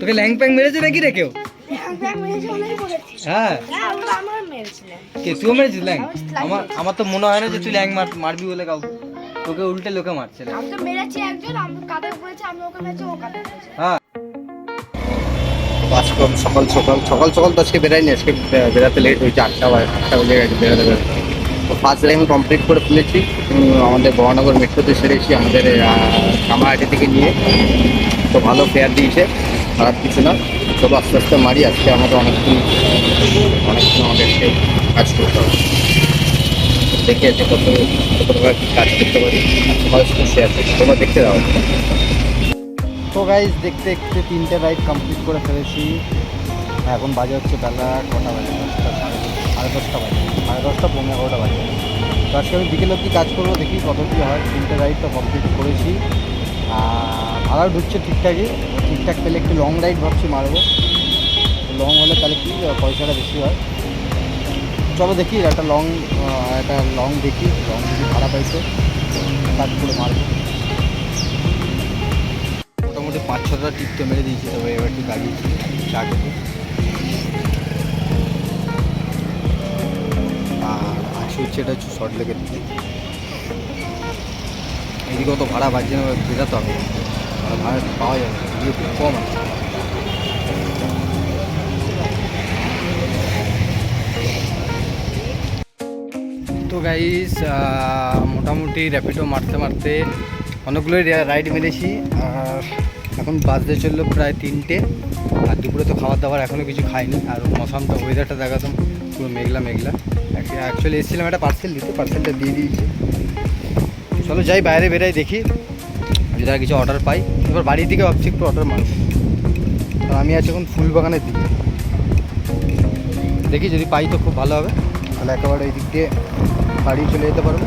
তোকে ল্যাং প্যাং মেরেছে নাকি রে কেউ? হ্যাঁ কে তুই মেরেছিস ল্যাং? আমার তো মনে হয় না যে তুই ল্যাং মারবি বলে কাউকে, তোকে উল্টে লোকে মারছে। হ্যাঁ সকাল সকাল সকাল সকাল তো আজকে বেরাইনি, আজকে বেরাতে লেট হয়েছে, 8টা বেজে গেছে বেরাতে বেরোতে। তো ফার্স্ট টাইম কমপ্লিট করে ফেলেছি। আমাদের বহনগর মেট্রোতে সেরেছি আমাদের কামারহাটি থেকে নিয়ে। তো ভালো ফেয়ার দিয়েছে, খারাপ কিছু না। চলো আস্তে আস্তে মারি। আজকে আমাদের অনেকক্ষণ আমাদেরকে কাজ করতে হবে। দেখে আছে কত কাজ করতে পারি, তোমাদের সাথে শেয়ার করছি, তোমরা দেখতে দাও। তো গাইজ দেখতে দেখতে 3টে রাইড কমপ্লিট করে ফেলেছি। এখন বাজে হচ্ছে বেলা কটা বাজে? 10টা, সাড়ে 10টা বাজে, 10:30, 11:30 বাজে। তো আজকে আমি বিকেল অবধি কাজ করবো, দেখি কত কী হয়। 3টে রাইড তো কমপ্লিট করেছি, ভাড়াও ঢুকছে ঠিকঠাকই। ঠিকঠাক পেলে একটু লং রাইড ভাবছি মারবো। লং হলে তাহলে কি পয়সাটা বেশি হয়। চলো দেখি একটা লং দেখি, লং যদি ভাড়া পাইছে কাজ করে মারবো। মোটামুটি 5-6টা টিপ তো মেরে দিয়েছি, তবে এবার একটু দাঁড়িয়েছি চা খেতে। আর আজকে হচ্ছে এটা হচ্ছে শর্ট লেগের দিকে। এদিকে অত ভাড়া বাজছে না, বেরাতে হবে, ভাড়া পাওয়া যাবে না, এদিকে খুব কম আছে। তো গাইস মোটামুটি র্যাপিডো মারতে মারতে অনেকগুলোই রাইড মেরেছি। আর এখন বাজতে চললো প্রায় 3টে। আর দুপুরে তো খাবার দাবার এখনও কিছু খাইনি। আর মৌসামটা ওয়েদারটা দেখাতাম, পুরো মেঘলা মেঘলা। অ্যাকচুয়ালি এসেছিলাম একটা পার্সেল দিতে, পার্সেলটা দিয়ে দিয়েছি। চলো যাই বাইরে বেরাই, দেখি যদি আর কিছু অর্ডার পাই। এবার বাড়ির দিকে ভাবছি একটু অর্ডার মারব। আর আমি আছি এখন ফুলবাগানের দিকে, দেখি যদি পাই তো খুব ভালো হবে, তাহলে একেবারে এই দিক দিয়ে বাড়ি চলে যেতে পারবো।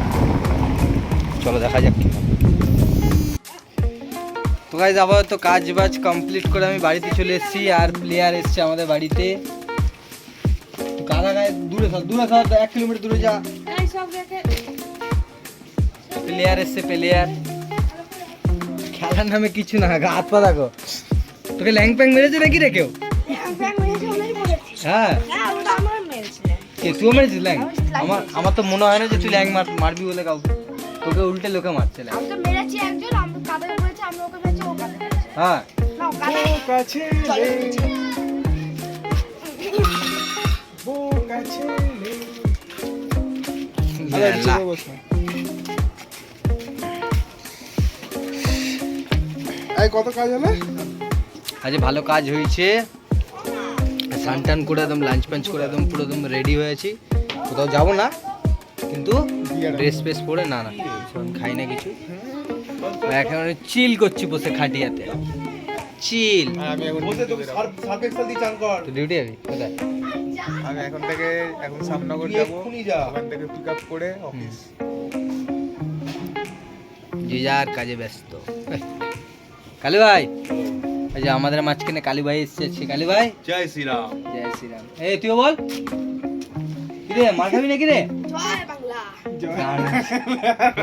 চলো দেখা যাক। তো গাইজ আবার তো কাজ বাজ কমপ্লিট করে আমি বাড়িতে চলে এসেছি। আর প্লেয়ার এসছে আমাদের বাড়িতে। কাদা গায়ে দূরে সব 1 কিলোমিটার দূরে যা। প্লেয়ার এসছে, প্লেয়ার। খেলার নামে কিছু না, হাত পা দেখো। তোকে ল্যাং প্যাং মেরেছে নাকি রে কেউ? হ্যাঁ কে তুই মেরেছিস ল্যাং? আমার তো মনে হয় না যে তুই ল্যাং মারবি বলে কাউকে, তোকে উল্টে লোকে মারছে। হ্যাঁ কত কাজ হলো আজ? ভালো কাজ হয়েছে। স্নান টান করে একদম লাঞ্চ পাঞ্চ করে একদম পুরো একদম রেডি হয়েছি। কোথাও যাবো না, কিন্তু ড্রেস ফ্রেস পরে না খাই না কিছু। একেবারে চিল করছি বসে খাটিয়াতে, চিল। আমি এখন বসে তোকে সার্ফ এক্সেল দিয়ে চান কর। তো ডিউটি যাবি কোথায়? আমি এখন সামনগর যাব, ওখান থেকে পিক আপ করে অফিস। যে যার কাজে ব্যস্ত। কালু ভাই, এই যে আমাদের মাঝখানে কালু ভাই এসেছে। কালু ভাই জয় শ্রীরাম। জয় শ্রীরাম। এই তুইও বল, কি রে মার খাবি নাকি রে?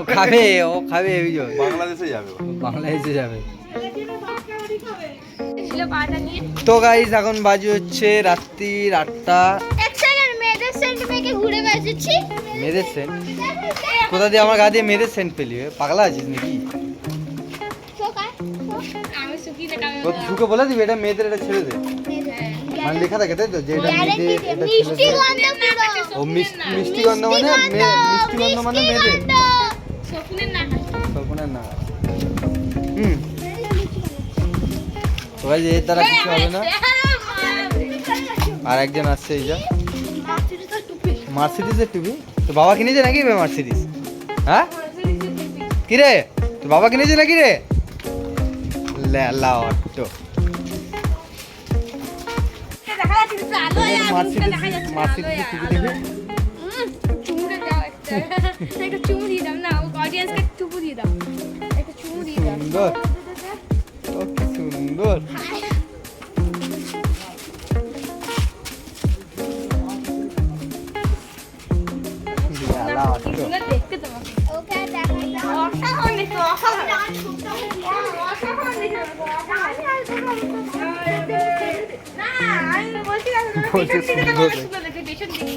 ও খাবে বাংলাদেশে যাবে, বাংলাদেশে যাবে। তো গাইস এখন বাজে হচ্ছে রাত্রি 8টা। মেয়েদের সেন্ট কোথা দিয়ে আমার গা দিয়ে মেয়েদের সেন্ট পেলি? পাগলা আছিস নাকি? ঢুকে বলে দিবি এটা মেয়েদের, এটা ছেড়ে দে। মানে লেখা থাকে তাই তো, যে এটা মেয়েদের, এটা ছেলেদের। ও মিষ্টি গন্ধ মানে মিষ্টি গন্ধ মানে মেয়েদের। স্বপ্নের না। তো ভাই এর দ্বারা কিছু হবে না। আর একজন আসছে, এই যা মার্সিডিজের টুপি। তো বাবা কিনেছে নাকি মার্সিডিজ? হ্যাঁ কিরে, তো বাবা কিনেছে নাকি রে? অটো মার্সিডিজের টুপি দেখবি? সুন্দর, ও কি সুন্দর। দেখতে তোমাকে বলছে সুন্দর দেখে। সুন্দর দেখে পেছন দিক